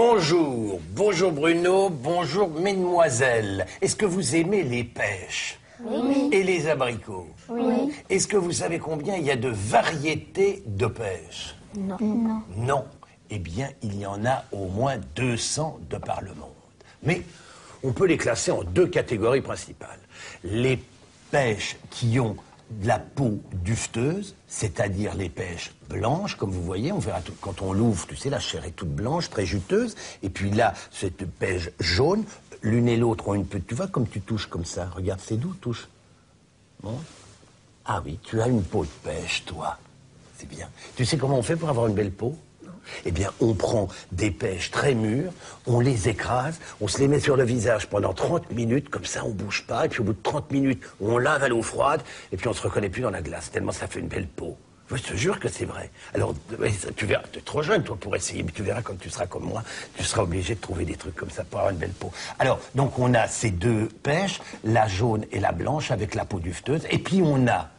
Bonjour, bonjour Bruno, bonjour mesdemoiselles. Est-ce que vous aimez les pêches? Oui. Et les abricots? Oui. Est-ce que vous savez combien il y a de variétés de pêche? Non. Non. Eh bien, il y en a au moins 200 de par le monde. Mais on peut les classer en deux catégories principales. Les pêches qui ont de la peau duveteuse, c'est-à-dire les pêches blanches, comme vous voyez, on verra tout, quand on l'ouvre, tu sais, la chair est toute blanche, très juteuse, et puis là, cette pêche jaune, l'une et l'autre ont une petite, tu vois comme tu touches comme ça, regarde, c'est doux, touche. Bon. Ah oui, tu as une peau de pêche, toi, c'est bien. Tu sais comment on fait pour avoir une belle peau? Eh bien, on prend des pêches très mûres, on les écrase, on se les met sur le visage pendant 30 minutes, comme ça on bouge pas, et puis au bout de 30 minutes, on lave à l'eau froide, et puis on se reconnaît plus dans la glace, tellement ça fait une belle peau. Je te jure que c'est vrai. Alors, tu verras, tu es trop jeune, toi, pour essayer, mais tu verras quand tu seras comme moi, tu seras obligé de trouver des trucs comme ça pour avoir une belle peau. Alors, donc on a ces deux pêches, la jaune et la blanche, avec la peau duveteuse, et puis on a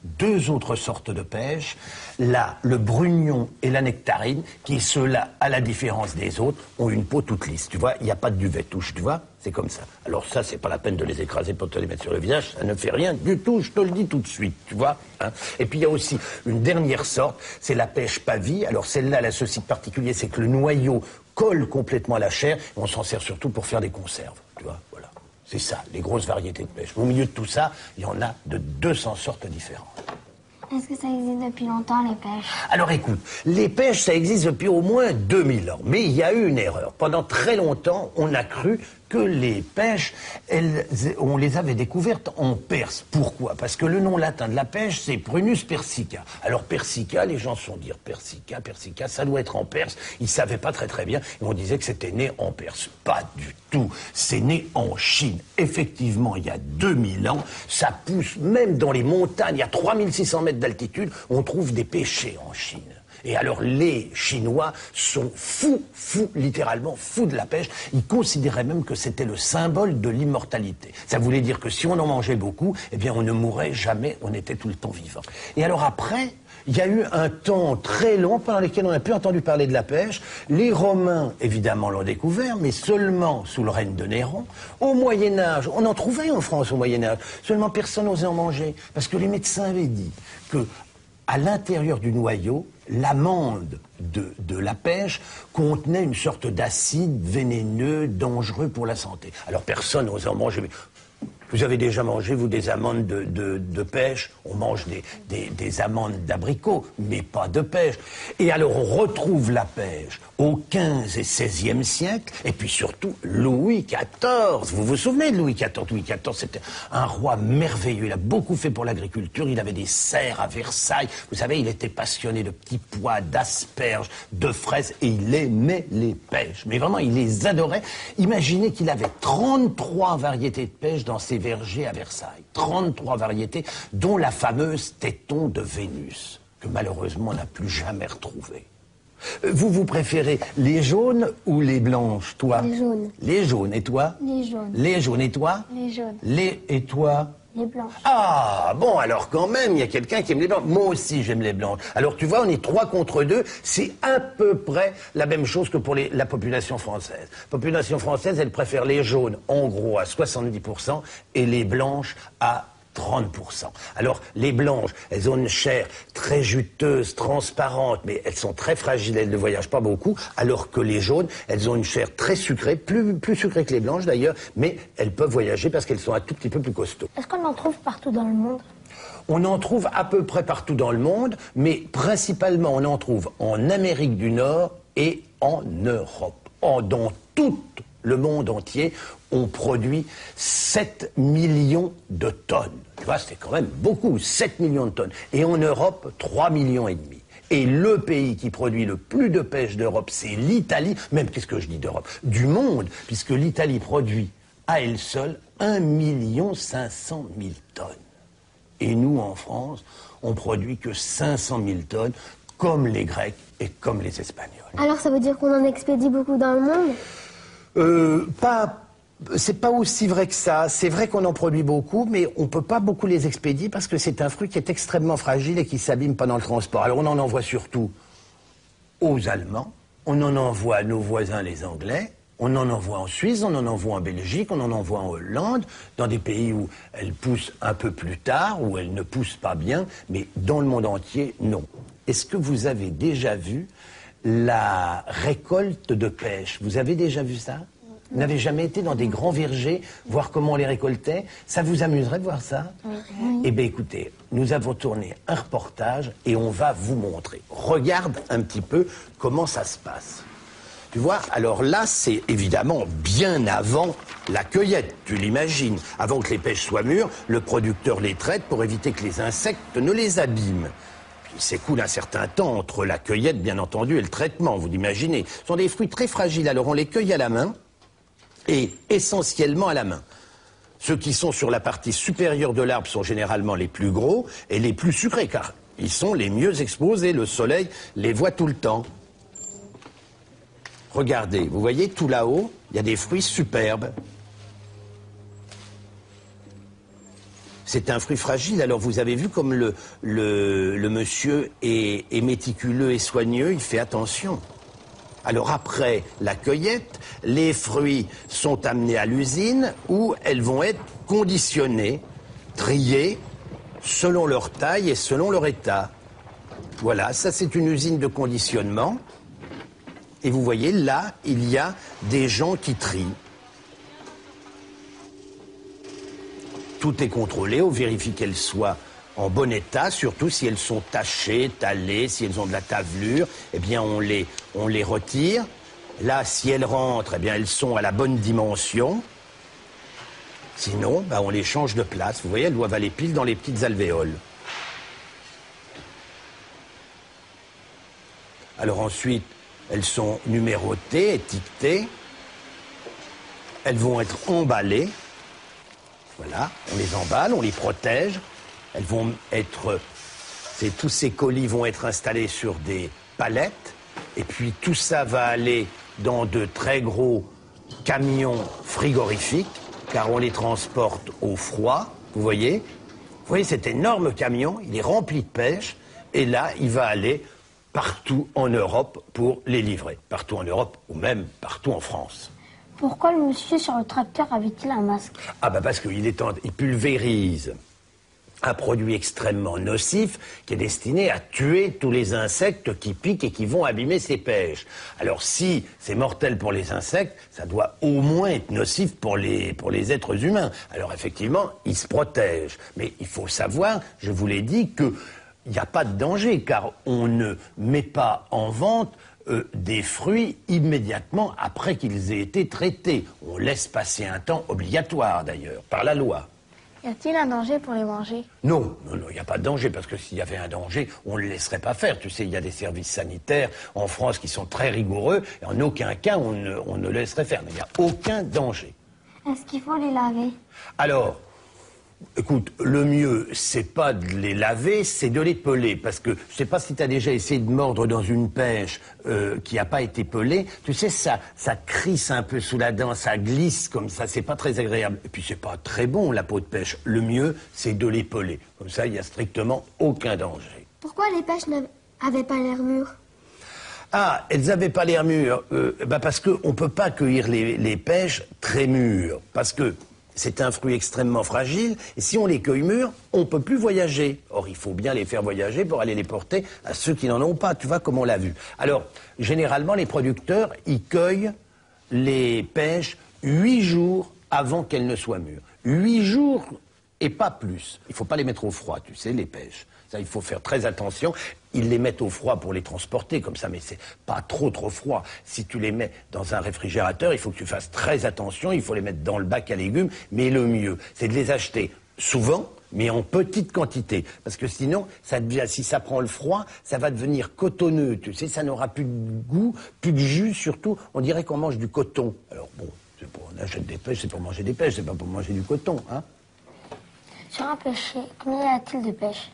deux autres sortes de pêches, là, le brugnon et la nectarine, qui ceux-là, à la différence des autres, ont une peau toute lisse. Tu vois, il n'y a pas de duvet touche, tu vois, c'est comme ça. Alors ça, c'est pas la peine de les écraser pour te les mettre sur le visage, ça ne fait rien du tout, je te le dis tout de suite, tu vois. Hein. Et puis il y a aussi une dernière sorte, c'est la pêche pavie. Alors celle-là, elle a ceci de particulier, c'est que le noyau colle complètement à la chair, et on s'en sert surtout pour faire des conserves, tu vois, voilà. C'est ça, les grosses variétés de pêche. Au milieu de tout ça, il y en a de 200 sortes différentes. Est-ce que ça existe depuis longtemps, les pêches? Alors écoute, les pêches, ça existe depuis au moins 2000 ans. Mais il y a eu une erreur. Pendant très longtemps, on a cru que les pêches, on les avait découvertes en Perse. Pourquoi? Parce que le nom latin de la pêche, c'est Prunus persica. Alors persica, les gens se sont dit persica, ça doit être en Perse. Ils savaient pas très bien. Et on disait que c'était né en Perse. Pas du tout. C'est né en Chine. Effectivement, il y a 2000 ans, ça pousse même dans les montagnes, à 3600 mètres d'altitude, on trouve des pêchers en Chine. Et alors les Chinois sont fous, littéralement fous de la pêche. Ils considéraient même que c'était le symbole de l'immortalité. Ça voulait dire que si on en mangeait beaucoup, eh bien on ne mourrait jamais, on était tout le temps vivant. Et alors après, il y a eu un temps très long pendant lequel on n'a plus entendu parler de la pêche. Les Romains, évidemment, l'ont découvert, mais seulement sous le règne de Néron. Au Moyen-Âge, on en trouvait en France au Moyen-Âge, seulement personne n'osait en manger, parce que les médecins avaient dit que à l'intérieur du noyau, l'amande de la pêche contenait une sorte d'acide vénéneux, dangereux pour la santé. Alors personne n'osait en manger. Mais vous avez déjà mangé, vous, des amandes de pêche? On mange des amandes d'abricots, mais pas de pêche. Et alors on retrouve la pêche au XV et XVIe siècle, et puis surtout Louis XIV. Vous vous souvenez de Louis XIV? Louis XIV, c'était un roi merveilleux. Il a beaucoup fait pour l'agriculture. Il avait des serres à Versailles. Vous savez, il était passionné de petits pois, d'asperges, de fraises, et il aimait les pêches. Mais vraiment, il les adorait. Imaginez qu'il avait 33 variétés de pêche dans ses vergers à Versailles. 33 variétés, dont la fameuse téton de Vénus, que malheureusement on n'a plus jamais retrouvée. Vous préférez les jaunes ou les blanches, toi? Les jaunes. Les jaunes, et toi? Les jaunes. Les jaunes, et toi? Les jaunes. Et toi? Les blanches. Ah, bon, alors quand même, il y a quelqu'un qui aime les blanches. Moi aussi, j'aime les blanches. Alors, tu vois, on est 3 contre 2. C'est à peu près la même chose que pour la population française. La population française, elle préfère les jaunes, en gros, à 70%, et les blanches à 30%. Alors, les blanches, elles ont une chair très juteuse, transparente, mais elles sont très fragiles, elles ne voyagent pas beaucoup, alors que les jaunes, elles ont une chair très sucrée, plus sucrée que les blanches d'ailleurs, mais elles peuvent voyager parce qu'elles sont un tout petit peu plus costauds. Est-ce qu'on en trouve partout dans le monde? On en trouve à peu près partout dans le monde, mais principalement on en trouve en Amérique du Nord et en Europe. Dans tout le monde entier, on produit 7 millions de tonnes. Tu vois, c'est quand même beaucoup, 7 millions de tonnes. Et en Europe, 3,5 millions. Et le pays qui produit le plus de pêche d'Europe, c'est l'Italie. Même, qu'est-ce que je dis d'Europe? Du monde, puisque l'Italie produit à elle seule 1 500 000 tonnes. Et nous, en France, on produit que 500 000 tonnes, comme les Grecs et comme les Espagnols. Alors ça veut dire qu'on en expédie beaucoup dans le monde? C'est pas aussi vrai que ça. C'est vrai qu'on en produit beaucoup, mais on peut pas beaucoup les expédier parce que c'est un fruit qui est extrêmement fragile et qui s'abîme pendant le transport. Alors on en envoie surtout aux Allemands, on en envoie à nos voisins les Anglais, on en envoie en Suisse, on en envoie en Belgique, on en envoie en Hollande, dans des pays où elles poussent un peu plus tard, où elles ne poussent pas bien, mais dans le monde entier, non. Est-ce que vous avez déjà vu la récolte de pêche? Vous avez déjà vu ça? Vous n'avez jamais été dans des grands vergers, voir comment on les récoltait? Ça vous amuserait de voir ça? Oui. Eh bien, écoutez, nous avons tourné un reportage et on va vous montrer. Regarde un petit peu comment ça se passe. Tu vois, alors là, c'est évidemment bien avant la cueillette, tu l'imagines. Avant que les pêches soient mûres, le producteur les traite pour éviter que les insectes ne les abîment. Il s'écoule un certain temps entre la cueillette, bien entendu, et le traitement, vous l'imaginez. Ce sont des fruits très fragiles, alors on les cueille à la main, et essentiellement à la main. Ceux qui sont sur la partie supérieure de l'arbre sont généralement les plus gros et les plus sucrés, car ils sont les mieux exposés, le soleil les voit tout le temps. Regardez, vous voyez tout là-haut, il y a des fruits superbes. C'est un fruit fragile, alors vous avez vu comme le monsieur est méticuleux et soigneux, il fait attention. Alors après la cueillette, les fruits sont amenés à l'usine où elles vont être conditionnées, triées, selon leur taille et selon leur état. Voilà, ça c'est une usine de conditionnement. Et vous voyez, là, il y a des gens qui trient. Tout est contrôlé, on vérifie qu'elles soient en bon état, surtout si elles sont tachées, talées, si elles ont de la tavelure, eh bien on les retire. Là, si elles rentrent, eh bien elles sont à la bonne dimension. Sinon, bah, on les change de place. Vous voyez, elles doivent aller pile dans les petites alvéoles. Alors ensuite, elles sont numérotées, étiquetées. Elles vont être emballées. Voilà, on les emballe, on les protège. Elles vont être... tous ces colis vont être installés sur des palettes. Et puis tout ça va aller dans de très gros camions frigorifiques, car on les transporte au froid, vous voyez. Vous voyez cet énorme camion, il est rempli de pêche. Et là, il va aller partout en Europe pour les livrer. Partout en Europe ou même partout en France. Pourquoi le monsieur sur le tracteur avait-il un masque? Ah bah parce qu'il il pulvérise un produit extrêmement nocif qui est destiné à tuer tous les insectes qui piquent et qui vont abîmer ses pêches. Alors si c'est mortel pour les insectes, ça doit au moins être nocif pour les êtres humains. Alors effectivement, il se protège. Mais il faut savoir, je vous l'ai dit, qu'il n'y a pas de danger, car on ne met pas en vente des fruits immédiatement après qu'ils aient été traités. On laisse passer un temps obligatoire d'ailleurs, par la loi. Y a-t-il un danger pour les manger? Non, il n'y a pas de danger, parce que s'il y avait un danger, on ne le laisserait pas faire. Tu sais, il y a des services sanitaires en France qui sont très rigoureux, et en aucun cas on ne le laisserait faire. Mais il n'y a aucun danger. Est-ce qu'il faut les laver? Alors, écoute, le mieux, c'est pas de les laver, c'est de les peler. Parce que, je sais pas si tu as déjà essayé de mordre dans une pêche qui n'a pas été pelée. Tu sais, ça crisse un peu sous la dent, ça glisse comme ça, c'est pas très agréable. Et puis, c'est pas très bon, la peau de pêche. Le mieux, c'est de les peler. Comme ça, il n'y a strictement aucun danger. Pourquoi les pêches n'avaient pas l'air mûres? Ah, elles n'avaient pas l'air mûres. Parce qu'on ne peut pas cueillir les pêches très mûres. Parce que c'est un fruit extrêmement fragile, et si on les cueille mûrs, on ne peut plus voyager. Or, il faut bien les faire voyager pour aller les porter à ceux qui n'en ont pas, tu vois, comme on l'a vu. Alors, généralement, les producteurs, ils cueillent les pêches 8 jours avant qu'elles ne soient mûres. 8 jours et pas plus. Il ne faut pas les mettre au froid, tu sais, les pêches. Ça, il faut faire très attention. Ils les mettent au froid pour les transporter comme ça, mais c'est pas trop froid. Si tu les mets dans un réfrigérateur, il faut que tu fasses très attention. Il faut les mettre dans le bac à légumes. Mais le mieux, c'est de les acheter souvent, mais en petite quantité. Parce que sinon, si ça prend le froid, ça va devenir cotonneux. Tu sais, ça n'aura plus de goût, plus de jus surtout. On dirait qu'on mange du coton. Alors bon, on achète des pêches, c'est pour manger des pêches, c'est pas pour manger du coton, hein. Sur un pêcher, combien y a-t-il de pêches?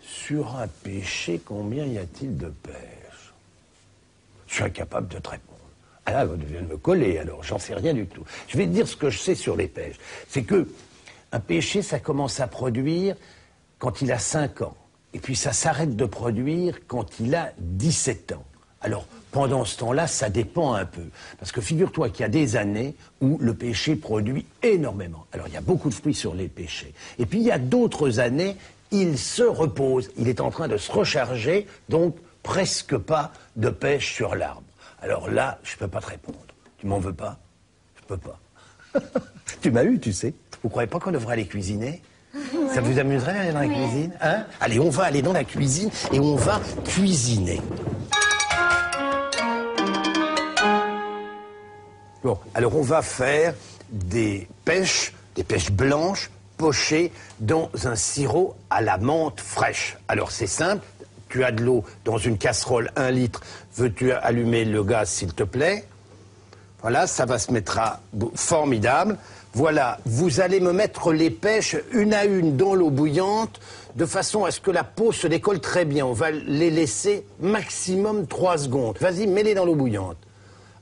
Sur un pêcher, combien y a-t-il de pêches? Je suis incapable de te répondre. Ah là, vous devez me coller, alors, j'en sais rien du tout. Je vais te dire ce que je sais sur les pêches. C'est que un pêcher, ça commence à produire quand il a 5 ans. Et puis ça s'arrête de produire quand il a 17 ans. Alors, pendant ce temps-là, ça dépend un peu. Parce que figure-toi qu'il y a des années où le pêcher produit énormément. Alors, il y a beaucoup de fruits sur les pêchers. Et puis, il y a d'autres années, il se repose. Il est en train de se recharger, donc presque pas de pêche sur l'arbre. Alors là, je peux pas te répondre. Tu m'en veux pas? Je peux pas. Tu m'as eu, tu sais. Vous croyez pas qu'on devrait aller cuisiner? Ouais. Ça vous amuserait d'aller dans la cuisine, hein? Allez, on va aller dans la cuisine et on va cuisiner. Bon, alors on va faire des pêches blanches pochées dans un sirop à la menthe fraîche. Alors c'est simple, tu as de l'eau dans une casserole 1 litre. Veux-tu allumer le gaz, s'il te plaît? Voilà, ça va se mettre à formidable. Voilà, vous allez me mettre les pêches une à une dans l'eau bouillante, de façon à ce que la peau se décolle très bien. On va les laisser maximum 3 secondes. Vas-y, mets-les dans l'eau bouillante.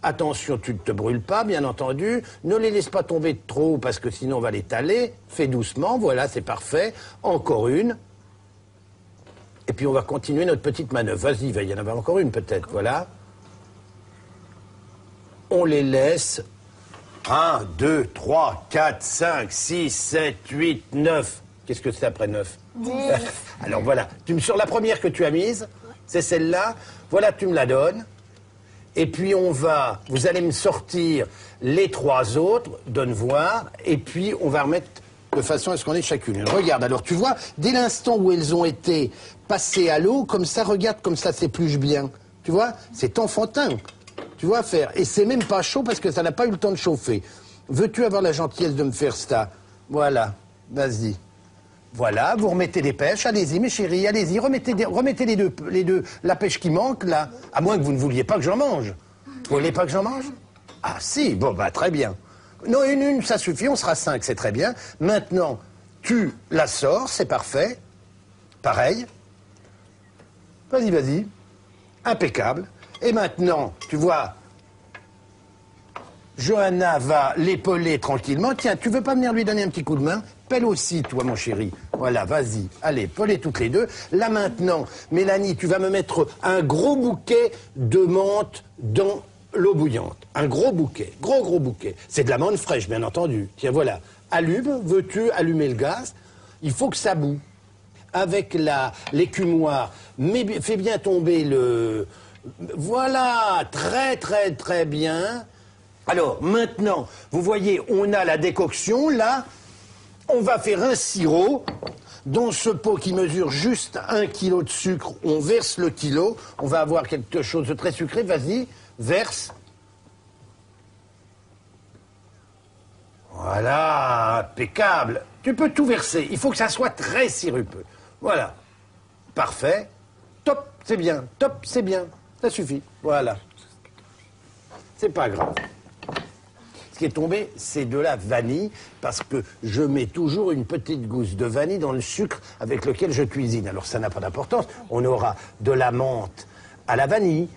Attention, tu ne te brûles pas, bien entendu. Ne les laisse pas tomber de trop, parce que sinon on va les taler. Fais doucement, voilà, c'est parfait. Encore une. Et puis on va continuer notre petite manœuvre. Vas-y, il va y en avoir encore une peut-être, voilà. On les laisse 1, 2, 3, 4, 5, 6, 7, 8, 9. Qu'est-ce que c'est après 9? 10. Alors voilà, sur la première que tu as mise, c'est celle-là. Voilà, tu me la donnes. Et puis vous allez me sortir les 3 autres, donne voir, et puis on va remettre de façon à ce qu'on ait chacune. Regarde, alors tu vois, dès l'instant où elles ont été passées à l'eau, comme ça, regarde comme ça s'épluche bien. Tu vois, c'est enfantin. Tu vois faire. Et c'est même pas chaud parce que ça n'a pas eu le temps de chauffer. Veux-tu avoir la gentillesse de me faire ça? Voilà, vas-y. Voilà, vous remettez les pêches, allez-y mes chéris, allez-y, remettez les deux, la pêche qui manque là, à moins que vous ne vouliez pas que j'en mange. Vous voulez pas que j'en mange? Ah si, bon bah très bien. Non, une, ça suffit, on sera 5, c'est très bien. Maintenant, tu la sors, c'est parfait. Pareil. Vas-y, vas-y. Impeccable. Et maintenant, tu vois, Johanna va l'épauler tranquillement. Tiens, tu veux pas venir lui donner un petit coup de main? Pèle aussi, toi, mon chéri. Voilà, vas-y. Allez, pelez toutes les deux. Là, maintenant, Mélanie, tu vas me mettre un gros bouquet de menthe dans l'eau bouillante. Un gros bouquet. Gros bouquet. C'est de la menthe fraîche, bien entendu. Tiens, voilà. Allume. Veux-tu allumer le gaz? Il faut que ça boue. Avec l'écumoire, fais bien tomber le... Voilà, très bien. Alors, maintenant, vous voyez, on a la décoction, là. On va faire un sirop. Dans ce pot qui mesure juste 1 kg de sucre, on verse le kilo. On va avoir quelque chose de très sucré. Vas-y, verse. Voilà, impeccable. Tu peux tout verser. Il faut que ça soit très sirupeux. Voilà. Parfait. Top, c'est bien. Top, c'est bien. Ça suffit. Voilà. C'est pas grave. Ce qui est tombé, c'est de la vanille, parce que je mets toujours une petite gousse de vanille dans le sucre avec lequel je cuisine. Alors ça n'a pas d'importance. On aura de la menthe à la vanille.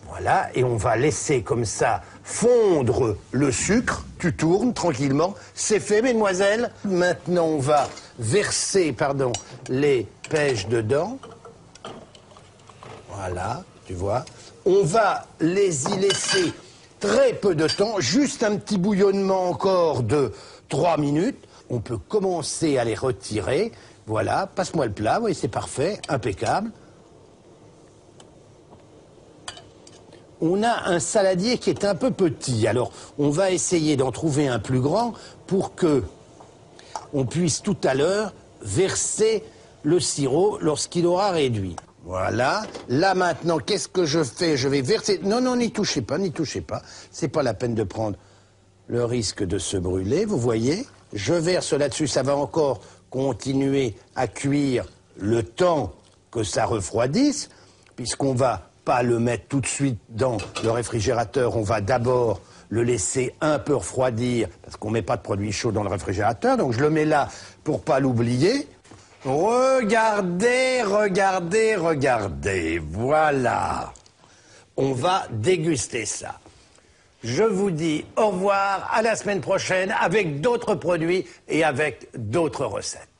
Voilà, et on va laisser comme ça fondre le sucre. Tu tournes tranquillement. C'est fait, mesdemoiselles. Maintenant, on va verser, les pêches dedans. Voilà, tu vois. On va les y laisser très peu de temps, juste un petit bouillonnement encore de 3 minutes. On peut commencer à les retirer. Voilà, passe-moi le plat, oui, c'est parfait, impeccable. On a un saladier qui est un peu petit, alors on va essayer d'en trouver un plus grand pour que on puisse tout à l'heure verser le sirop lorsqu'il aura réduit. Voilà. Là, maintenant, qu'est-ce que je fais? Je vais verser... Non, n'y touchez pas, n'y touchez pas. C'est pas la peine de prendre le risque de se brûler, vous voyez. Je verse là-dessus, ça va encore continuer à cuire le temps que ça refroidisse, puisqu'on va pas le mettre tout de suite dans le réfrigérateur. On va d'abord le laisser un peu refroidir, parce qu'on met pas de produit chaud dans le réfrigérateur. Donc, je le mets là pour pas l'oublier. Regardez, voilà. On va déguster ça. Je vous dis au revoir, à la semaine prochaine avec d'autres produits et avec d'autres recettes.